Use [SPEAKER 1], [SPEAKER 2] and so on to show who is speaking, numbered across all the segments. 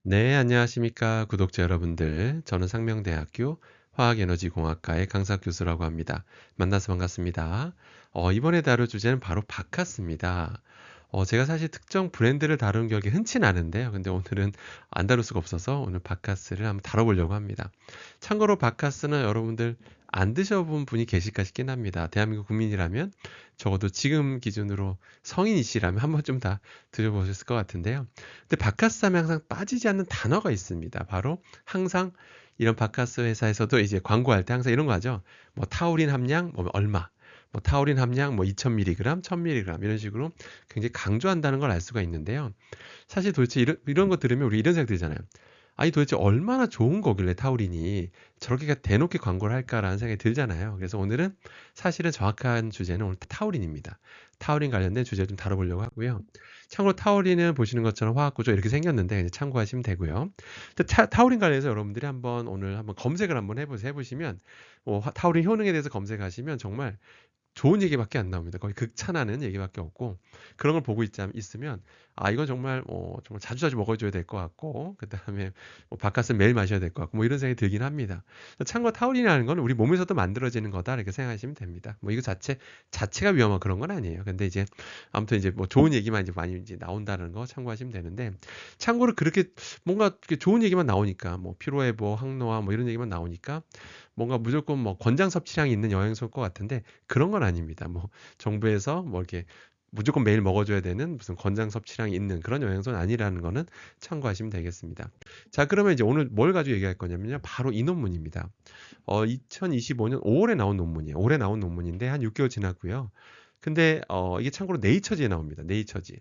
[SPEAKER 1] 네, 안녕하십니까, 구독자 여러분들. 저는 상명대학교 화학에너지공학과의 강사 교수라고 합니다. 만나서 반갑습니다. 이번에 다룰 주제는 바로 바카스입니다. 제가 사실 특정 브랜드를 다루는 격이 흔치 않은데요. 근데 오늘은 안 다룰 수가 없어서 오늘 바카스를 한번 다뤄보려고 합니다. 참고로 바카스는 여러분들 안 드셔본 분이 계실까 싶긴 합니다. 대한민국 국민이라면 적어도 지금 기준으로 성인이시라면 한 번쯤 다 드셔보셨을 것 같은데요. 근데 바카스 하면 항상 빠지지 않는 단어가 있습니다. 바로 항상 이런 바카스 회사에서도 이제 광고할 때 항상 이런 거 하죠. 뭐 타우린 함량 뭐 얼마, 뭐 타우린 함량 뭐 2000mg, 1000mg 이런 식으로 굉장히 강조한다는 걸 알 수가 있는데요. 사실 도대체 이런 거 들으면 우리 이런 생각 들잖아요. 아니 도대체 얼마나 좋은 거길래 타우린이 저렇게 대놓고 광고를 할까라는 생각이 들잖아요. 그래서 오늘은 사실은 정확한 주제는 오늘 타우린입니다. 타우린 관련된 주제를 좀 다뤄보려고 하고요. 참고로 타우린은 보시는 것처럼 화학구조 이렇게 생겼는데 이제 참고하시면 되고요. 근데 타우린 관련해서 여러분들이 오늘 한번 검색을 한번 해보시면 타우린 효능에 대해서 검색하시면 정말 좋은 얘기밖에 안 나옵니다. 거의 극찬하는 얘기밖에 없고 그런 걸 보고 있으면 이건 정말 정말 자주자주 먹어줘야 될 것 같고 그다음에 바카스는 매일 마셔야 될 것 같고 뭐 이런 생각이 들긴 합니다. 참고로 타우린이라는 건 우리 몸에서도 만들어지는 거다 이렇게 생각하시면 됩니다. 뭐 이거 자체가 위험한 그런 건 아니에요. 근데 이제 아무튼 이제 뭐 좋은 얘기만 이제 많이 이제 나온다는 거 참고하시면 되는데 참고로 그렇게 뭔가 이렇게 좋은 얘기만 나오니까 뭐 피로회복, 항노화 뭐 이런 얘기만 나오니까 뭔가 무조건 뭐 권장 섭취량이 있는 영양소일 것 같은데 그런 건 아닙니다. 뭐 정부에서 뭐 이렇게 무조건 매일 먹어줘야 되는 무슨 권장 섭취량이 있는 그런 영양소는 아니라는 거는 참고하시면 되겠습니다. 자, 그러면 이제 오늘 뭘 가지고 얘기할 거냐면요. 바로 이 논문입니다. 2025년 5월에 나온 논문이에요. 올해 나온 논문인데 한 6개월 지났고요. 근데 이게 참고로 네이처지에 나옵니다. 네이처지.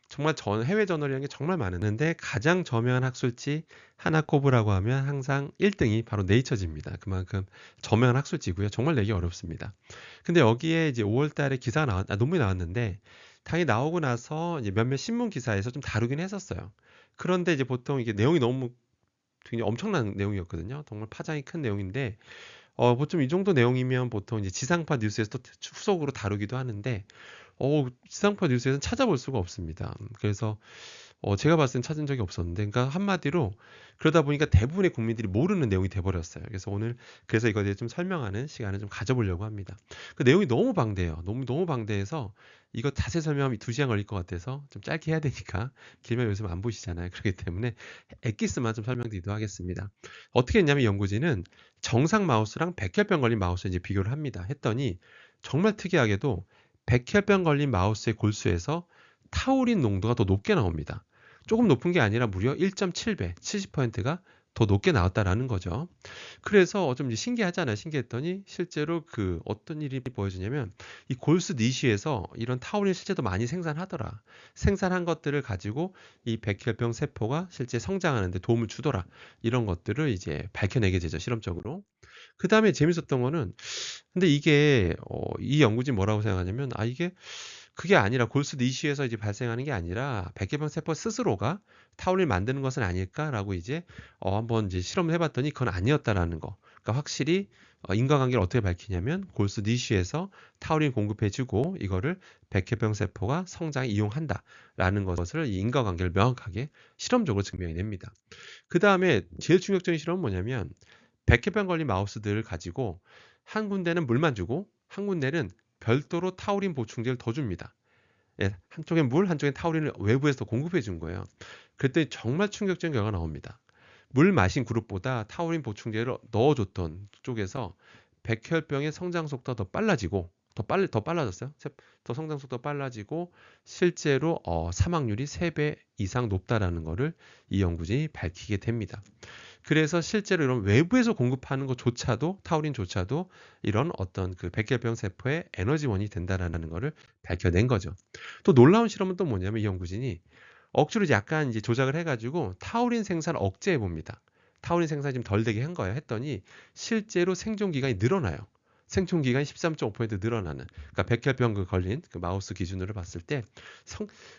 [SPEAKER 1] 정말 해외 저널이라는 게 정말 많은데 가장 저명한 학술지 하나코브라고 하면 항상 1등이 바로 네이처지입니다. 그만큼 저명한 학술지고요. 정말 내기 어렵습니다. 근데 여기에 이제 5월 달에 논문이 나왔는데 당연히 나오고 나서 이제 몇몇 신문 기사에서 좀 다루긴 했었어요. 그런데 이제 보통 이게 내용이 너무 굉장히 엄청난 내용이었거든요. 정말 파장이 큰 내용인데 보통 이 정도 내용이면 보통 이제 지상파 뉴스에서 또 후속으로 다루기도 하는데 지상파 뉴스에서는 찾아볼 수가 없습니다. 그래서 제가 봤을 땐 찾은 적이 없었는데 그러니까 한마디로 그러다 보니까 대부분의 국민들이 모르는 내용이 돼 버렸어요. 그래서 이거에 대해 좀 설명하는 시간을 좀 가져보려고 합니다. 그 내용이 너무 방대해요. 너무 방대해서 이거 자세히 설명하면 2시간 걸릴 것 같아서 좀 짧게 해야 되니까 길면 요즘 안 보시잖아요. 그렇기 때문에 엑기스만 좀 설명드리도록 하겠습니다. 어떻게 했냐면 연구진은 정상 마우스랑 백혈병 걸린 마우스 이제 비교를 합니다. 했더니 정말 특이하게도 백혈병 걸린 마우스의 골수에서 타우린 농도가 더 높게 나옵니다. 조금 높은 게 아니라 무려 1.7배, 70%가 더 높게 나왔다라는 거죠. 그래서 좀 이제 신기하잖아요. 신기했더니 실제로 그 어떤 일이 보여지냐면 이 골수 니시에서 이런 타우린 실제도 많이 생산하더라. 생산한 것들을 가지고 이 백혈병 세포가 실제 성장하는 데 도움을 주더라. 이런 것들을 이제 밝혀내게 되죠. 실험적으로. 그다음에 재밌었던 거는 근데 이게 이 연구진 뭐라고 생각하냐면 이게 그게 아니라 골수 이슈에서 이제 발생하는 게 아니라 백혈병 세포 스스로가 타우린을 만드는 것은 아닐까라고 이제 한번 이제 실험을 해봤더니 그건 아니었다라는 거. 그러니까 확실히 인과관계를 어떻게 밝히냐면 골수 니쉬에서 타우린 공급해주고 이거를 백혈병 세포가 성장에 이용한다라는 것을 이 인과관계를 명확하게 실험적으로 증명해 냅니다. 그 다음에 제일 충격적인 실험은 뭐냐면 백혈병 걸린 마우스들을 가지고 한 군데는 물만 주고 한 군데는 별도로 타우린 보충제를 더 줍니다. 예, 한쪽엔 물, 한쪽엔 타우린을 외부에서 공급해 준 거예요. 그랬더니 정말 충격적인 결과가 나옵니다. 물 마신 그룹보다 타우린 보충제를 넣어줬던 쪽에서 백혈병의 성장 속도가 더 빨라지고 더 빨라졌어요. 더 성장 속도가 빨라지고 실제로 사망률이 3배 이상 높다라는 것을 이 연구진이 밝히게 됩니다. 그래서 실제로 이런 외부에서 공급하는 것조차도 타우린조차도 이런 어떤 그 백혈병 세포의 에너지원이 된다라는 것을 밝혀낸 거죠. 또 놀라운 실험은 또 뭐냐면 이 연구진이 억지로 이제 약간 이제 조작을 해가지고 타우린 생산을 억제해 봅니다. 타우린 생산이 좀 덜 되게 한 거예요. 했더니 실제로 생존 기간이 늘어나요. 생존 기간이 13.5% 늘어나는, 그러니까 백혈병 걸린 그 마우스 기준으로 봤을 때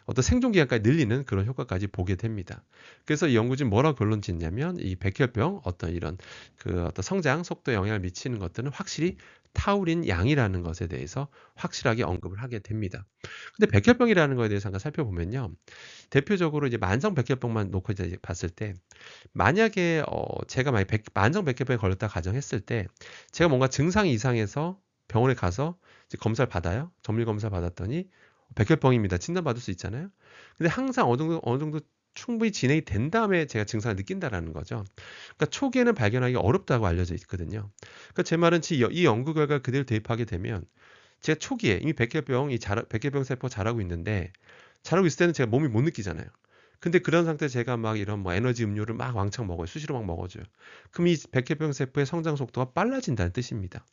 [SPEAKER 1] 어떤 생존 기간까지 늘리는 그런 효과까지 보게 됩니다. 그래서 이 연구진 뭐라고 결론 짓냐면 이 백혈병 어떤 이런 그 어떤 성장 속도에 영향을 미치는 것들은 확실히 타우린 양이라는 것에 대해서 확실하게 언급을 하게 됩니다. 근데 백혈병이라는 거에 대해서 잠깐 살펴보면요. 대표적으로 이제 만성 백혈병만 놓고 이제 봤을 때, 만약에 제가 만약 만성 백혈병에 걸렸다 가정했을 때, 제가 뭔가 증상이 이상해서 병원에 가서 이제 검사를 받아요. 정밀 검사 받았더니 백혈병입니다. 진단받을 수 있잖아요. 근데 항상 어느 정도 충분히 진행이 된 다음에 제가 증상을 느낀다라는 거죠. 그러니까 초기에는 발견하기 어렵다고 알려져 있거든요. 그러니까 제 말은 이 연구 결과 그대로 대입하게 되면, 제가 초기에 이미 백혈병 세포 자라고 있는데, 자라고 있을 때는 제가 몸이 못 느끼잖아요. 근데 그런 상태에 제가 막 이런 뭐 에너지 음료를 막 왕창 먹어요. 수시로 막 먹어줘요. 그럼 이 백혈병 세포의 성장 속도가 빨라진다는 뜻입니다.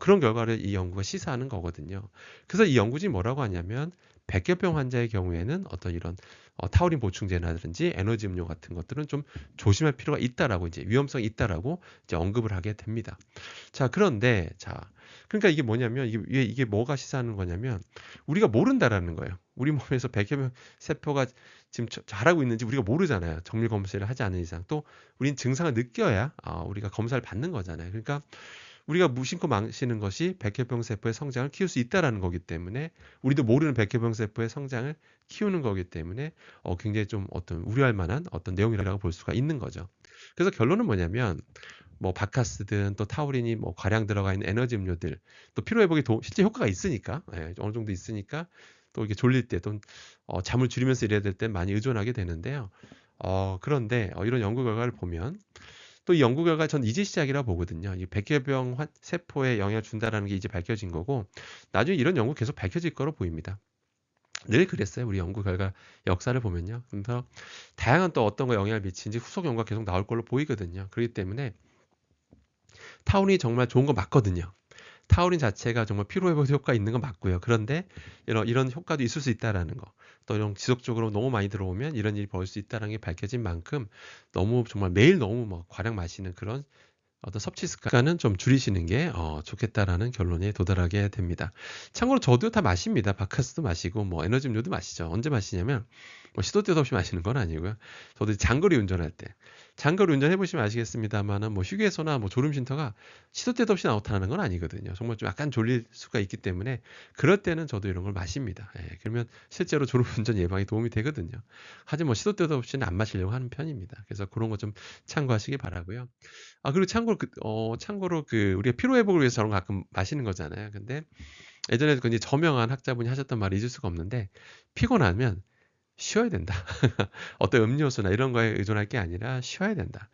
[SPEAKER 1] 그런 결과를 이 연구가 시사하는 거거든요. 그래서 이 연구진이 뭐라고 하냐면, 백혈병 환자의 경우에는 어떤 이런 타우린 보충제라든지 에너지 음료 같은 것들은 좀 조심할 필요가 있다라고, 이제 위험성이 있다라고 이제 언급을 하게 됩니다. 자, 그런데 그러니까 이게 뭐냐면, 이게 뭐가 시사하는 거냐면, 우리가 모른다라는 거예요. 우리 몸에서 백혈병 세포가 지금 자라고 있는지 우리가 모르잖아요. 정밀 검사를 하지 않은 이상. 또 우린 증상을 느껴야 우리가 검사를 받는 거잖아요. 그러니까 우리가 무심코 망치는 것이 백혈병 세포의 성장을 키울 수 있다라는 거기 때문에, 우리도 모르는 백혈병 세포의 성장을 키우는 거기 때문에 굉장히 좀 어떤 우려할 만한 어떤 내용이라고 볼 수가 있는 거죠. 그래서 결론은 뭐냐면, 뭐 바카스든 또 타우린이 뭐 과량 들어가 있는 에너지 음료들, 또 피로 회복에 실제 효과가 있으니까, 어느 정도 있으니까 또 이게 졸릴 때 또 잠을 줄이면서 일해야 될 때 많이 의존하게 되는데요. 그런데 이런 연구 결과를 보면, 또 이 연구 결과 전 이제 시작이라 보거든요. 이 백혈병 세포에 영향을 준다라는 게 이제 밝혀진 거고, 나중에 이런 연구 계속 밝혀질 거로 보입니다. 늘 그랬어요. 우리 연구 결과 역사를 보면요. 그래서 다양한 또 어떤 거 영향을 미치는지 후속 연구가 계속 나올 걸로 보이거든요. 그렇기 때문에 타우린이 정말 좋은 거 맞거든요. 타우린 자체가 정말 피로회복 효과 있는 건 맞고요. 그런데 이런 효과도 있을 수 있다라는 거. 또 이런 지속적으로 너무 많이 들어오면 이런 일이 벌어질 수 있다는 게 밝혀진 만큼, 너무 정말 매일 너무 뭐 과량 마시는 그런 어떤 섭취 습관은 좀 줄이시는 게 좋겠다라는 결론에 도달하게 됩니다. 참고로 저도 다 마십니다. 바카스도 마시고 뭐 에너지 음료도 마시죠. 언제 마시냐면, 뭐 시도 때도 없이 마시는 건 아니고요. 저도 장거리 운전할 때, 장거리 운전해 보시면 아시겠습니다만은, 뭐 휴게소나 뭐 졸음 쉼터가 시도 때도 없이 나타나는 건 아니거든요. 정말 좀 약간 졸릴 수가 있기 때문에 그럴 때는 저도 이런 걸 마십니다. 그러면 실제로 졸음 운전 예방에 도움이 되거든요. 하지만 뭐 시도 때도 없이는 안 마시려고 하는 편입니다. 그래서 그런 거 좀 참고하시기 바라고요. 그리고 참고로 우리가 피로 회복을 위해서 저런 거 가끔 마시는 거잖아요. 근데 예전에 그 이제 저명한 학자분이 하셨던 말을 잊을 수가 없는데, 피곤하면 쉬어야 된다. 어떤 음료수나 이런 거에 의존할 게 아니라 쉬어야 된다.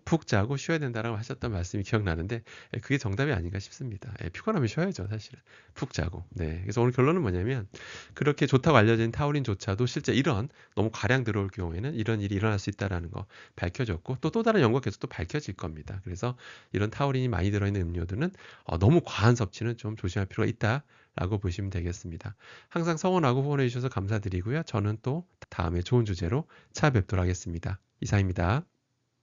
[SPEAKER 1] 푹 자고 쉬어야 된다라고 하셨던 말씀이 기억나는데, 그게 정답이 아닌가 싶습니다. 피곤하면 쉬어야죠, 사실은. 푹 자고. 네. 그래서 오늘 결론은 뭐냐면, 그렇게 좋다고 알려진 타우린조차도 실제 이런 너무 과량 들어올 경우에는 이런 일이 일어날 수 있다라는 거 밝혀졌고, 또 다른 연구가 계속 또 밝혀질 겁니다. 그래서 이런 타우린이 많이 들어있는 음료들은 너무 과한 섭취는 좀 조심할 필요가 있다라고 보시면 되겠습니다. 항상 성원하고 후원해 주셔서 감사드리고요. 저는 또 다음에 좋은 주제로 찾아뵙도록 하겠습니다. 이상입니다.